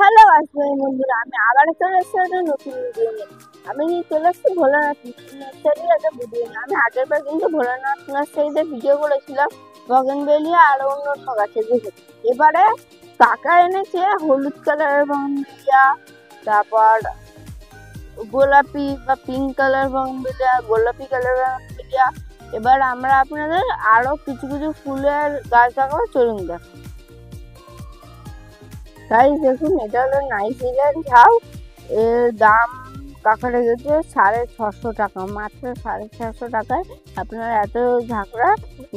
Hello বন্ধুরা, আমি আবার চলে এসেছি একটা নতুন ভিডিও নিয়ে। আমি চলে এসেছি ভোলানাথ নার্সারি একটা ভিডিও নিয়ে। আমি আগের বার কিন্তু ভোলানাথ নার্সারিতে ভিডিও করেছিলাম বগেনভেলিয়া আর অন্য সব গাছে দেখে। এবারে কাকা এনেছে হলুদ কালারের বগেনভেলিয়া, তারপর গোলাপি বা পিঙ্ক কালার বগেনভেলিয়া, গোলাপি কালার বগেনভেলিয়া। এবার আমরা আপনাদের আরো কিছু কিছু ফুলের গাছ দেখাবো, চলুন দেখো। গাইস দেখুন, এটা হলো নাইজেরিয়ান ঝাউ। এর দাম কাকা রেখেছে 650 টাকা, মাত্র 650 টাকায় আপনারা এত ঝাঁকড়া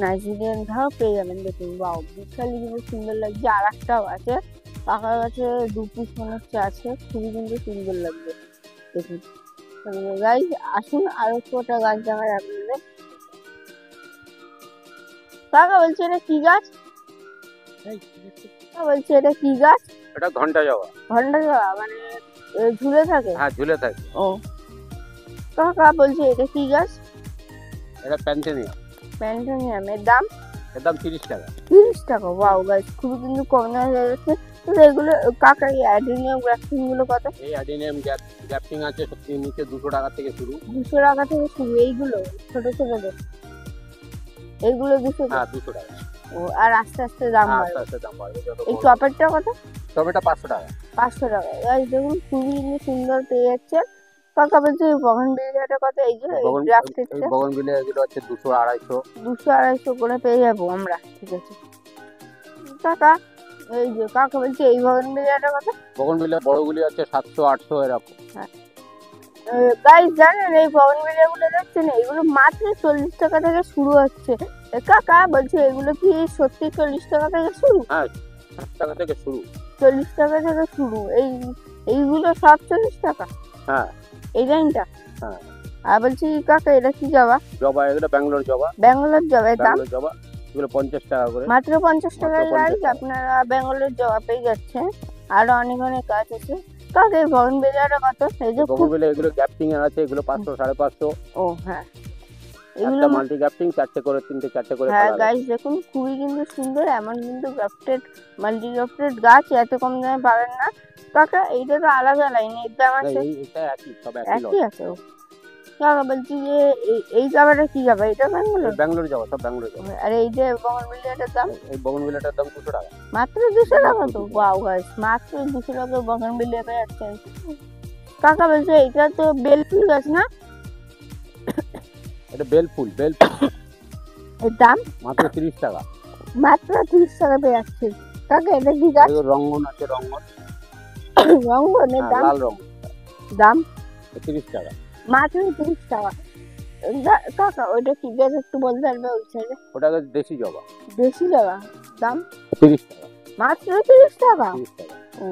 নাইজেরিয়ান ঝাউ পেয়ে যাবেন। দেখুন, বাউ, বিশালই কিন্তু সুন্দর লাগছে। আর একটাও আছে কাকার কাছে, 2 পিস মনে হচ্ছে আছে, খুবই কিন্তু সুন্দর লাগবে। দেখুন গাইস, আসুন আরো কটা গাছ দেখায় আপনাদের। কাকা বলছে এটা কি গাছ? বলছে এটা কি গাছ? এটা ঘন্টা জবা। ঘন্টা জবা মানে ঝুলে থাকে? হ্যাঁ, ঝুলে থাকে। ও কাকা বলছে এটা কি গাছ? এটা প্যান্থেনিয়া। প্যান্থেনিয়াম। এর দাম? এর দাম 30 টাকা। 30 টাকা? ওয়াও গাইস, খুবই কিন্তু কম দামে হয়ে যাচ্ছে। তো এগুলো কাকা, এই অ্যাডিনিয়াম গ্রাফটিং গুলো কত? এই অ্যাডিনিয়াম গ্রাফটিং আছে সত্যি নিচে 200 টাকা থেকে শুরু। 200 টাকা থেকে শুরু? এইগুলো ছোট ছোটদের এইগুলো 200? হ্যাঁ, 200 টাকা। ও, আর আস্তে আস্তে দাম বাড়বে? আস্তে আস্তে দাম বাড়বে। এই টপেরটা কত? টবেটা 500 টাকা। 500 টাকা। গাইস দেখুন, খুবই কিন্তু সুন্দর পেয়ে যাচ্ছে। কাকা বলছে বগেনভেলিয়াটা কত? এই যে গ্রাফটেডটা বগেনভেলিয়া এগুলো আছে 200 250। 200-250 করে পেয়ে যাবো আমরা। ঠিক আছে কাকা। এই যে কাকা বলছে এই বগেনভেলিয়াটা কত? বগেনভেলিয়া বড়গুলি আছে 700 800 এরকম। গাইস জানেন, এই বগেনভেলিয়া গুলো দেখছেন, এগুলো মাত্র 40 টাকা থেকে শুরু হচ্ছে। কাকা বলছে এগুলো কি সত্যি 40 টাকা থেকে শুরু? হ্যাঁ, 60 টাকা থেকে শুরু। 40 টাকা থেকে শুরু? এইগুলো সব 40 টাকা? হ্যাঁ, এই লাইনটা? হ্যাঁ। আর বলছি কাকা এটা কি জবা? জবা, এগুলো ব্যাঙ্গালোর জবা। ব্যাঙ্গালোর জবা। এর দাম? জবা এগুলো 50 টাকা করে। মাত্র 50 টাকায় গাইস 50 টাকা। আপনারা ব্যাঙ্গালোর জবা পেয়ে যাচ্ছেন। আরো অনেক অনেক গাছ আছে। কাকা এই বগেনভেলিয়াটা কত? এই যে বগেনভেলিয়া এগুলো গ্রাফটিং এর আছে, এগুলো 500 550। ও হ্যাঁ, এগুলো মাল্টি গ্রাফটিং, 4টে করে 3টে 4টে করে। হ্যাঁ গাইস দেখুন, খুবই কিন্তু সুন্দর। এমন কিন্তু গ্রাফটেড, মাল্টি গ্রাফটেড গাছ এত কম দামে পাবেন না। কাকা এইটা তো আলাদা লাইন, এর দাম আছে? এটা একই, সব একই আছে। কাকা বলছি যে এই জবাটা কি জবা? এটা ব্যাঙ্গালোর জবা, সব ব্যাঙ্গালোর জবা। আর এই যে বগেনভেলিয়াটার দাম? এই বগেনভেলিয়াটার দাম 200 টাকা। মাত্র 200 টাকা? তো ওয়াও গাইস, মাত্র 200 টাকা বগেনভেলিয়া পেয়ে যাচ্ছেন। কাকা বলছে এটা তো বেল ফুল গাছ না? এটা বেল ফুল। এর দাম? মাত্র 30 টাকা। মাত্র 30 টাকা পেয়ে যাচ্ছে। কাকা এটা কি গাছ? রঙ্গন আছে, রঙ্গন। রঙ্গনের দাম? লাল রঙ। দাম 30 টাকা। মাত্র 30 টাকা। কাকা ওইটা কি গাছ একটু বলতে পারবে? ওই সাইডে ওটা দেশি জবা। দেশি জবা। দাম? 30 টাকা। মাত্র 30 টাকা? 30 টাকা। ও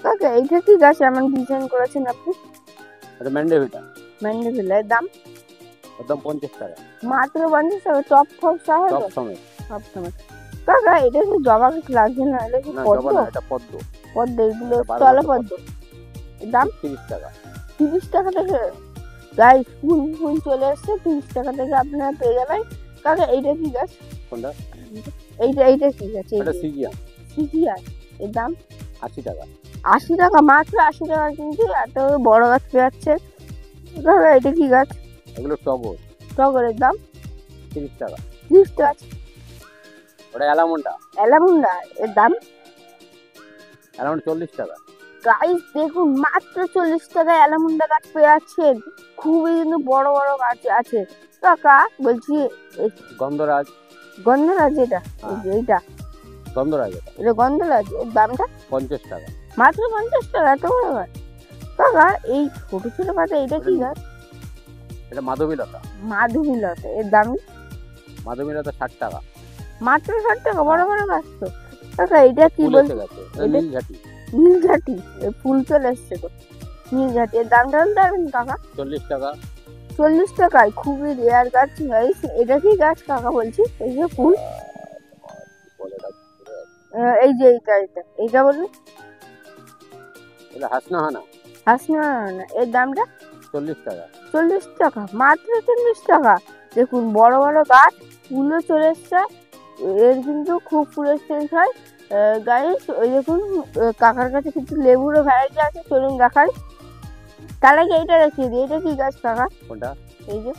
কাকা, এইটা কি গাছ এমন ডিজাইন করেছেন আপনি? এটা ম্যান্ডেভিটা। ম্যান্ডেভিলার দাম? একদম 50 টাকা। মাত্র 50 টাকা? টপ ফপ সহ? সব সময়। সব সময়। কাকা এটা কি জবা গাছ লাগছে না? এটা কি পদ্ম? জবা না, এটা পদ্ম। পদ্ম, এগুলো স্থল পদ্ম। দাম? 30 টাকা। 30 টাকা থেকে গাইস ফুল ফুল চলে আসছে। 30 টাকা থেকে আপনারা পেয়ে যাবেন। কাকা এইটা কি গাছ? কোনটা? এইটা কি গাছ? এটা সিজিয়া। সিজিয়া। এর দাম? 80 টাকা। 80 টাকা? মাত্র 80 টাকা কিন্তু এত বড় গাছ পেয়ে যাচ্ছে। কাকা এটা কি গাছ? এগুলো টগর। টগরের দাম? 30 টাকা। 30 টাকা। ওটা অ্যালামন্ডা। অ্যালামুন্ডা। এর দাম? অ্যালামন্ডা 40 টাকা। গাইস দেখুন, মাত্র 40 টাকায় অ্যালামুন্ডা গাছ পেয়ে যাচ্ছেন। খুবই কিন্তু বড় বড় গাছ আছে। কাকা বলছি গন্ধরাজ। গন্ধরাজ? এটা এইটা গন্ধরাজ, এটা গন্ধরাজ। এর দামটা? 50 টাকা। মাত্র 50 টাকা? এত বড় গাছ? কাকা এই ছোট ছোট পাতা এটা কি গাছ? এটা মাধবীলতা। মাধবীলতা। এর দাম? মাধবীলতা 60 টাকা। মাত্র 60 টাকা? বড় বড় গাছ তো। কাকা এটা কি বলছে? নীলঝাটি। নীলঝাটি? ফুল চলে এসছে তো। নীলঝাটি। এর দামটা বলতে পারবেন কাকা? 40 টাকা। 40 টাকায়? খুবই রেয়ার গাছ গাইস। এটা কি গাছ কাকা বলছি? এই যে ফুল, এই যে এইটা বলুন। এটা হাসনাহানা। হাসনাহানা। এর দামটা? 40 টাকা। 40 টাকা? মাত্র 40 টাকা? দেখুন বড় বড় গাছ, ফুলও চলে এসছে। এর কিন্তু খুব ফুলের সেন্স হয়। গাইস ওই দেখুন কাকার কাছে কিছু লেবুরও ভ্যারাইটি আছে, চলুন দেখাই। তার আগে এইটা দেখিয়ে দিই, এটা কি গাছ কাকা? কোনটা? এই যে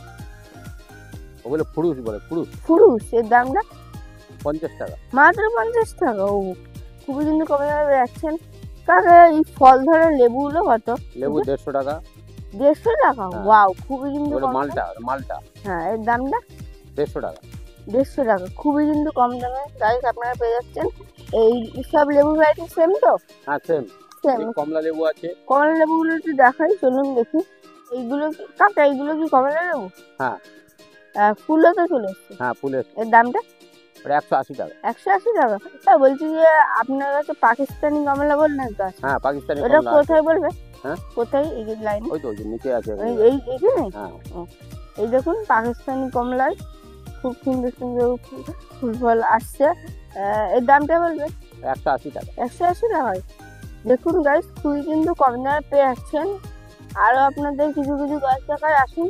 ওগুলো ফুরুস বলে, ফুরুস। ফুরুস, এর দামটা 50 টাকা। মাত্র 50 টাকা। ও খুবই কিন্তু কমে যাবে যাচ্ছেন কাকা। এই ফল ধরা লেবুগুলো কত? লেবু 150 টাকা। 150 টাকা? হ্যাঁ। ওয়াও, খুবই কিন্তু ওগুলো কম। মালটা, মালটা হ্যাঁ, এর দামটা 150 টাকা। 150 টাকা, খুবই কিন্তু কম দামে গাইস আপনারা পেয়ে যাচ্ছেন। এই সব লেবু ভ্যারাইটি সেম তো? হ্যাঁ সেম। সেম। কমলা লেবু আছে। কমলা লেবুগুলো একটু দেখাই, চলুন দেখি। এইগুলো কাকা, এইগুলো কি কমলা লেবু? হ্যাঁ। ফুলও তো চলে এসছে। হ্যাঁ ফুলের। এর দামটা? ওটা 180 টাকা। 180 টাকা। তা বলছি যে আপনার কাছে পাকিস্তানি কমলা বললেন তো? হ্যাঁ পাকিস্তানি ওটা কমলা। কোথায় বলবে? হ্যাঁ কোথায়? এই লাইন? ওই তো ওই যে নিচে আছে। এই এখানে? হ্যাঁ। এই দেখুন পাকিস্তানি কমলায় খুব সুন্দর সুন্দর ফুল ফল আসছে। এর দামটা বলবে? 180 টাকা। 180 টাকায়। দেখুন গাইস, খুবই কিন্তু কম দামে পেয়ে যাচ্ছেন। আরো আপনাদের কিছু কিছু গাছ দেখায়, আসুন।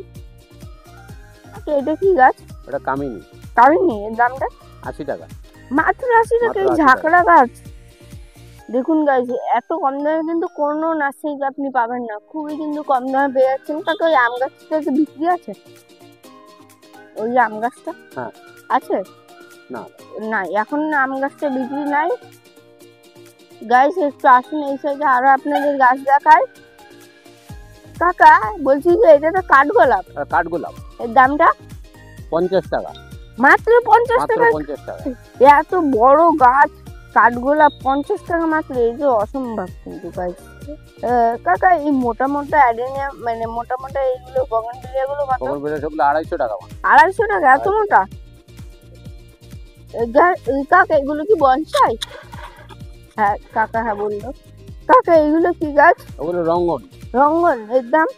আচ্ছা, এটা কি গাছ? ওটা কামিনী। কামিনী, এর দামটা? 80 টাকা। মাত্র 80 টাকা। এই 80 টাকা। ঝাঁকড়া গাছ দেখুন গাইস, এত কম দামে কিন্তু কোনো নার্সারিতে আপনি পাবেন না, খুবই কিন্তু কম দামে পেয়ে যাচ্ছেন। কাকা ওই আম গাছটা কি বিক্রি আছে? ওই যে আম গাছটা হ্যাঁ আছে? না না, এখন আম গাছটা বিক্রি নাই। গাইস একটু আসুন এই সাইডে, আরো আপনাদের গাছ দেখায়। কাকা বলছি যে এটা তো কাঠগোলাপ। কাঠগোলাপ। এর দামটা? 50 টাকা। মাত্র 50 মাত্র টাকা? 50 টাকা। এত বড় গাছ কাঠগোলাপ 50 টাকা মাত্র, এই যে অসম্ভব কিন্তু গাইস। কাকা এই মোটা মোটা অ্যাডেনিয়াম, মানে মোটা মোটা এইগুলো বগনভিলিয়া গুলো কত? বগনভিলিয়া সবগুলো 250 টাকা। 250 টাকা? এত মোটা? কাকা এগুলো কি বনসাই? হ্যাঁ কাকা, হ্যাঁ বললো। কাকা এগুলো কি গাছ? ওগুলো রঙ্গন। রঙ্গন, এর দাম?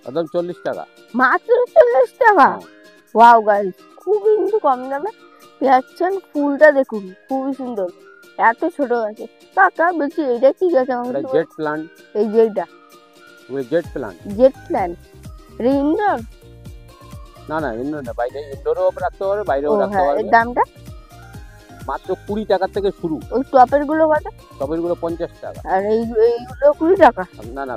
একদম 40 টাকা। মাত্র 40 টাকা? ওয়াও গাইস, খুবই কিন্তু কম দামে পেয়েছেন। ফুলটা দেখুন খুবই সুন্দর, এত ছোট গাছে। কাকা বলছি এটা কি গাছ? এটা জেট প্ল্যান্ট। এই যে এটা jet plant. Jet plant indoor? না না ইনডোর না, বাইরে ইনডোরও রাখতে পারবে, বাইরেও রাখতে হ্যাঁ, পারবে। এর দামটা? মাত্র 20 টাকা থেকে শুরু। ওই টপের গুলো কত? টবের গুলো 50 টাকা। আর এইগুলো 20 টাকা? না না,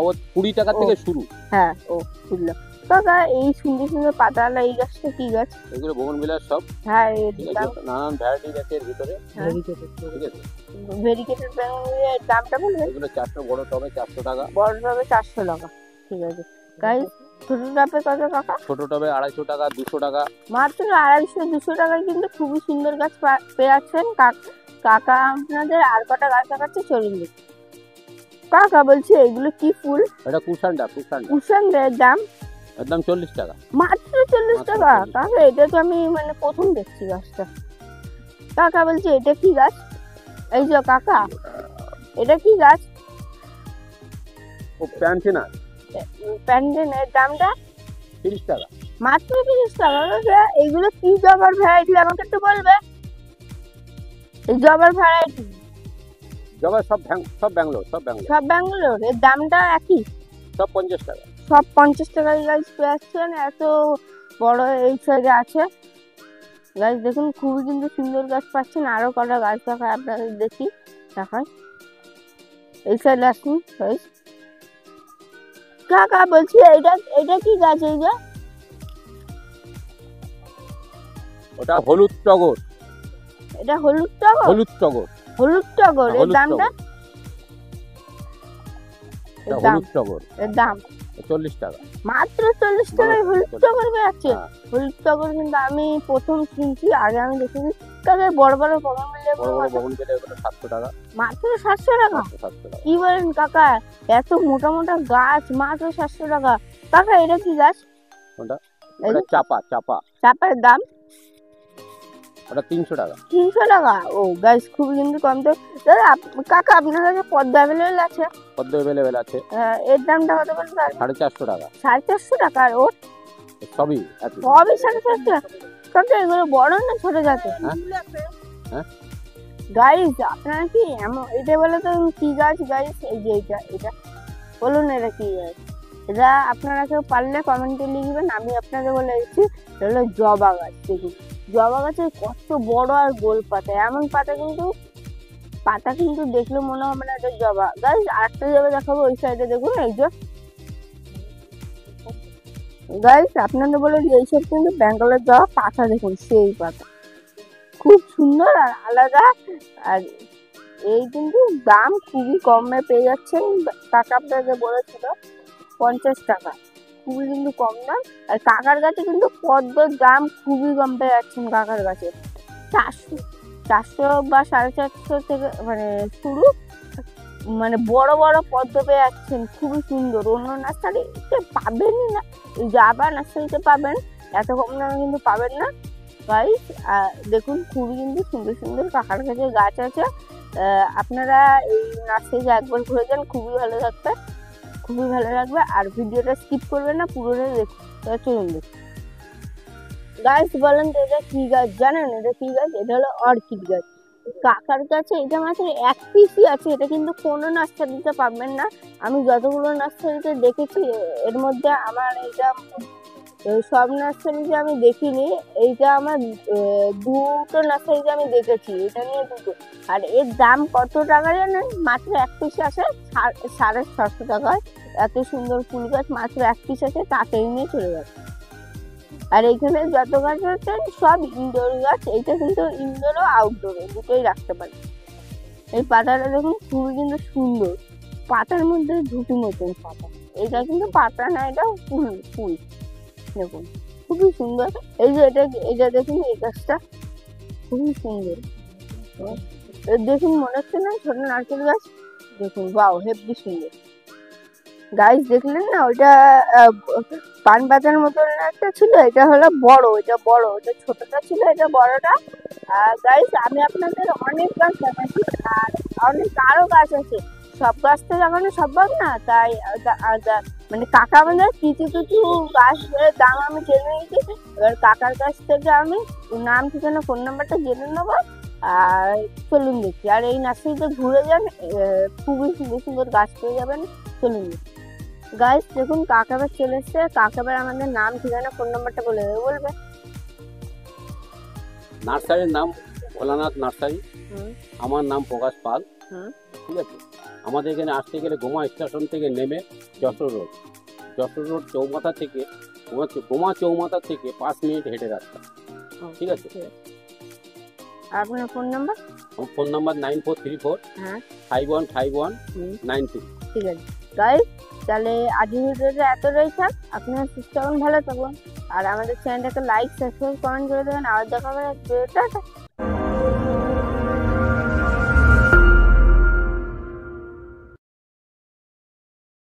ও 20 টাকা থেকে শুরু। হ্যাঁ, ও বুঝলাম। কাকা এই সুন্দর সুন্দর পাতাওয়ালা এই গাছটা কি গাছ? এগুলো বগনভিলিয়ার সব। হ্যাঁ, ঠিক আছে, নানান ভ্যারাইটি আছে এর ভিতরে। ঠিক আছে, ভেরিকেটেড বেঙ্গলের দামটা বলবেন? এগুলো 400, বড় টবে 400 টাকা। বড় টবে 400 টাকা। ঠিক আছে গাইস, ছোট টবে কত কাকা? ছোট টবে 250 টাকা, 200 টাকা। মাত্র 250-200 টাকায় কিন্তু খুবই সুন্দর গাছ পেয়ে যাচ্ছেন। কাকা আপনাদের আর কটা গাছ দেখাচ্ছে, চলুন দেখি। কাকা বলছি এগুলো কি ফুল? এটা কুশানটা। কুশানটা কুশানদের দাম? একদম 40 টাকা। মাত্র 40 মাত্র টাকা? 40 কাকা এটা তো আমি মানে প্রথম দেখছি গাছটা। কাকা বলছি এটা কি গাছ? এই যে কাকা, এটা কি গাছ? ও প্যান্টিনা। প্যান্ডেনের দামটা? 30 টাকা। মাত্র 30 টাকা? কাকা এইগুলো কি জবার ভ্যারাইটি আমাকে একটু বলবে? এই জবার ভ্যারাইটি জবা সব ব্যাঙ্গালোর, সব ব্যাঙ্গালোর। সব ব্যাঙ্গালোর? এর দামটা একই? সব 50 টাকা। সব 50 টাকায় গাছ পেয়ে যাচ্ছেন। এত বড় এই সাইডে আছে গাছ, দেখুন খুবই কিন্তু সুন্দর গাছ পাচ্ছেন। আরো কটা গাছ দেখায় আপনাদের, দেখি দেখায়। এই সাইডে আসুন গাইস। কাকা বলছি এটা কি গাছ? এই যে ওটা হলুদ টগর। এটা হলুদ টগর? হলুদ টগর। হলুদ টগর, এর হলুদ দামটা? টগর। এটা হলুদ টগর। এর দাম 40 টাকা। মাত্র 40 টাকায় হলুদ টগর পেয়েছে? হ্যাঁ। হলুদ টগর কিন্তু আমি প্রথম শুনছি, আগে আমি দেখেছি। কাকা বড় বড় বগনভিলিয়া বড় বড় বগনভিলিয়া এগুলো 700 টাকা। মাত্র 700 টাকা? 700 টাকা। কি বলেন কাকা, এত মোটা মোটা গাছ মাত্র 700 টাকা? কাকা এটা কি গাছ? ওটা চাপা। চাপা। চাপার দাম? ওটা 300 টাকা। 300 টাকা? ও গাইস, খুব কিন্তু কম তো। দাদা কাকা আপনার কাছে পদ্মা অ্যাভেলেবেল আছে? পদ্ম অ্যাভেলেবেল আছে। এর দামটা কত বলতে পারবেন? 450 টাকা। 450 টাকা? আর ওর সবই একই। সবই 450? কাকা এগুলো বড় না ছোট জাতে? হ্যাঁ গাইস আপনারা কি এমন, এটা বলে তো কি গাছ গাইস? এই যে এটা বলুন, এটা কি গাছ? এটা আপনারা কেউ পারলে কমেন্টে লিখবেন, আমি আপনাদের বলে দিচ্ছি। এটা হলো জবা গাছ। দেখুন জবা গাছের কত বড় আর গোল পাতা, এমন পাতা কিন্তু পাতা কিন্তু দেখলে মনে হবে না এটা জবা। গাইস আরেকটা জবা দেখাবো, ওই সাইডে দেখুন, এই যে গাইস আপনাদের বলে যে এইসব কিন্তু বেঙ্গলের জবা। পাতা দেখুন, সেই পাতা খুব সুন্দর আর আলাদা। আর এই কিন্তু দাম খুবই কমে পেয়ে যাচ্ছেন। কাকা আপনাদের বলেছিল 50 টাকা, খুবই কিন্তু কম দাম। আর কাকার কাছে কিন্তু পদ্মর দাম খুবই কম পেয়ে যাচ্ছেন। কাকার কাছে 400 বা 450 থেকে মানে শুরু, মানে বড় বড় পদ্ম পেয়ে যাচ্ছেন, খুবই সুন্দর। অন্য নার্সারিতে পাবেনই না, যাবা নার্সারিতে পাবেন, এত কম দামে কিন্তু পাবেন না গাইস। দেখুন খুবই কিন্তু সুন্দর সুন্দর কাকার কাছে গাছ আছে। আপনারা এই নার্সারিতে একবার ঘুরে যান, খুবই ভালো থাকবে, খুবই ভালো লাগবে। আর ভিডিওটা স্কিপ করবেন না, পুরোটা দেখুন। চলুন দেখুন গাইস। বলেন তো এটা কি গাছ জানেন? এটা কি গাছ? এটা হলো অর্কিড গাছ। কাকার কাছে এটা মাত্র 1 পিসই আছে। এটা কিন্তু কোনো নার্সারিতে পাবেন না। আমি যতগুলো নার্সারিতে দেখেছি এর মধ্যে আমার এটা সব নার্সারিতে আমি দেখিনি। এইটা আমার দুটো নার্সারিতে আমি দেখেছি, এটা নিয়ে দুটো। আর এর দাম কত টাকা জানেন? মাত্র 1 পিস আছে 650 টাকায়। এত সুন্দর ফুল গাছ মাত্র 1 পিস আছে, তাতেই নিয়ে চলে যাচ্ছে। আর এইখানে যত গাছ আছে সব ইনডোর গাছ। এইটা কিন্তু ইনডোর ও আউটডোর দুটোই রাখতে পারে। এই পাতাটা দেখুন খুবই কিন্তু সুন্দর, পাতার মধ্যে ঝুঁটি মতন পাতা। এটা কিন্তু পাতা না, এটা ফুল ফুল দেখুন খুবই সুন্দর। এই যে এটা দেখুন, এই গাছটা খুবই সুন্দর দেখুন, মনে হচ্ছে না ছোট নারকেল গাছ? দেখুন বাও, হেব্বি সুন্দর গাইস। দেখলেন না ওইটা পান পাতার মতন একটা ছিল, এটা হলো বড়, এটা বড়, এটা ছোটটা ছিল, এটা বড়টা। গাইস আমি আপনাদের অনেক গাছ দেখাচ্ছি, আর অনেক আরো গাছ আছে। সব গাছ তো দেখানো সম্ভব না, তাই মানে কাকা আমাদের কিছু কিছু গাছের দাম আমি জেনে নিয়েছি। এবার কাকার কাছ থেকে আমি নাম, ঠিকানা, ফোন নাম্বারটা জেনে নেবো। আর চলুন দেখি। আর এই নার্সারিতে ঘুরে যান, খুবই সুন্দর সুন্দর গাছ পেয়ে যাবেন। চলুন গাইস দেখুন কাকাবার চলে এসছে। কাকাবার আমাদের নাম, ঠিকানা, ফোন নাম্বারটা বলে দেবে, বলবে? নার্সারির নাম ভোলানাথ নার্সারি। আমার নাম প্রকাশ পাল। ঠিক আছে, আমাদের এখানে আসতে গেলে গোমা স্টেশন থেকে নেমে যশোর রোড চৌমাথা থেকে, গোমা চৌমাথা থেকে 5 মিনিট হেঁটে রাস্তা। ঠিক আছে, আপনার ফোন নাম্বার? আমার ফোন নাম্বার 9434 515193। ঠিক আছে গাইস, তাহলে আজকের ভিডিওটা এতটাই থাক। আপনারা সুস্থ থাকুন, ভালো থাকুন, আর আমাদের চ্যানেলটাকে লাইক, সাবস্ক্রাইব, কমেন্ট করে দেবেন। আর দেখা হবে ভিডিওটা।